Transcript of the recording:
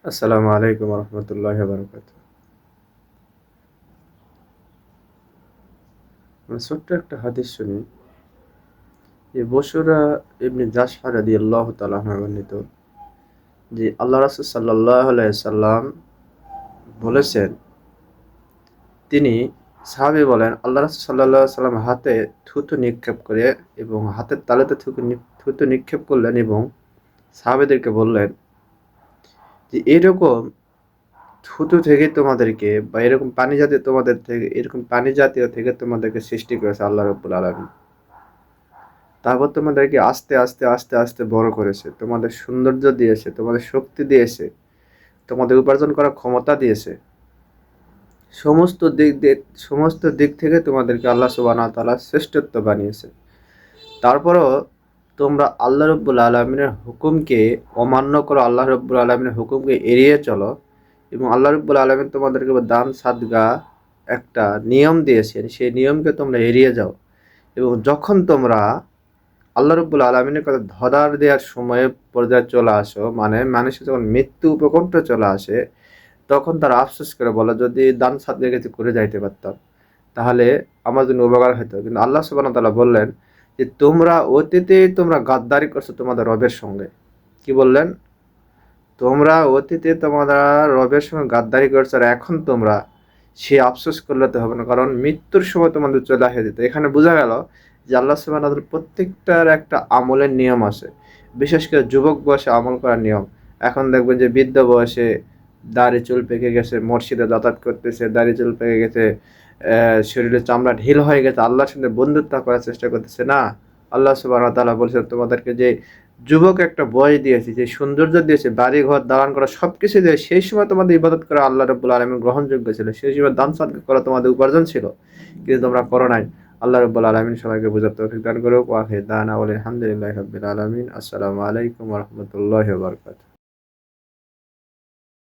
আসসালামু আলাইকুম রহমতুল্লাহ বারকাত। আমরা ছোট্ট একটা হাদিস শুনি যে বসরা ইবনে জাসফা রাদিয়াল্লাহু তাআলা আনহু বর্ণিত যে আল্লাহ রাসূল সাল্লাল্লাহু আলাইহি সাল্লাম বলেছেন, তিনি সাহাবী বলেন আল্লাহ রাসূল সাল্লাল্লাহু আলাইহি সাল্লাম হাতে থুথু নিক্ষেপ করে এবং হাতের তালুতে থুথু নিক্ষেপ করলেন এবং সাহাবীদেরকে বললেন যে এরকম থুতু থেকে তোমাদেরকে বা এরকম পানি জাতীয় তোমাদের থেকে এরকম পানি জাতীয় থেকে তোমাদেরকে সৃষ্টি করেছে আল্লাহ রাব্বুল আলামিন। তারপর তোমাদেরকে আস্তে আস্তে আস্তে আস্তে বড় করেছে, তোমাদের সৌন্দর্য দিয়েছে, তোমাদের শক্তি দিয়েছে, তোমাদের উপার্জন করার ক্ষমতা দিয়েছে। সমস্ত দিক দিয়ে সমস্ত দিক থেকে তোমাদেরকে আল্লাহ সুবহানাহু ওয়া তাআলা শ্রেষ্ঠত্ব বানিয়েছে। তারপরও তোমরা আল্লাহ রাব্বুল আলামিনের হুকুমকে অমান্য করো, আল্লাহ রাব্বুল আলামিনের হুকুমকে এড়িয়ে চলো এবং আল্লাহ রাব্বুল আলামিন তোমাদেরকে দান সাদগা একটা নিয়ম দিয়েছেন, সেই নিয়মকে তোমরা এড়িয়ে যাও এবং যখন তোমরা আল্লাহ রাব্বুল আলামিনের কথা ধরার দেওয়ার সময়ে পর্যায়ে চলে আসো, মানে মানুষের যখন মৃত্যু উপকণ্ঠ চলে আসে, তখন তারা আফসোস করে বলে যদি দান সাদগা কিছু করে যাইতে পারতাম তাহলে আমার জন্য উপকার হতো। কিন্তু আল্লাহ সুবহানাহু ওয়া তাআলা বললেন যে তোমরা অতীতে তোমরা গাদ্দারি করছো তোমাদের রবের সঙ্গে। কি বললেন? তোমরা অতীতে তোমরা রবের সঙ্গে গাদ্দারি করছো আর এখন তোমরা সে আফসোস করলে তো হবে না, কারণ মৃত্যুর সময় তোমাদের চলে আসে যেত। এখানে বোঝা গেল যে আল্লাহ সুবহানাহু ওয়া তাআলার প্রত্যেকটার একটা আমলের নিয়ম আছে, বিশেষ করে যুবক বয়সে আমল করার নিয়ম। এখন দেখবেন যে বৃদ্ধ বয়সে দাড়ি চুল পেকে গেছে, মসজিদে যাতায়াত করতেছে, দাড়ি চুল পেকে গেছে, শরীরের চামড়া ঢিল হয়ে গেছে, আল্লাহর সঙ্গে বন্ধুত্ব করার চেষ্টা করতেছে না। আল্লাহ সুবহানাহু ওয়া তাআলা বলেছেন তোমাদেরকে যে যুবক একটা বয়স দিয়েছি, যে সৌন্দর্য দিয়েছে, বাড়ি ঘর দালান করা সবকিছু দিয়ে, সেই সময় তোমাদের ইবাদত করা আল্লাহ রাব্বুল আলামিন গ্রহণযোগ্য ছিল, সেই সময় দান সাদকা করা তোমাদের উপার্জন ছিল, কিন্তু তোমরা করো নাই। আল্লাহ রাব্বুল আলামিন সবাইকে বোঝার তৌফিক দান করুক। ওয়া আখির দাওয়ানা আলহামদুলিল্লাহি রাব্বিল আলামিন। আসসালামু আলাইকুম ওয়া রাহমাতুল্লাহি ওয়া বারাকাতুহু।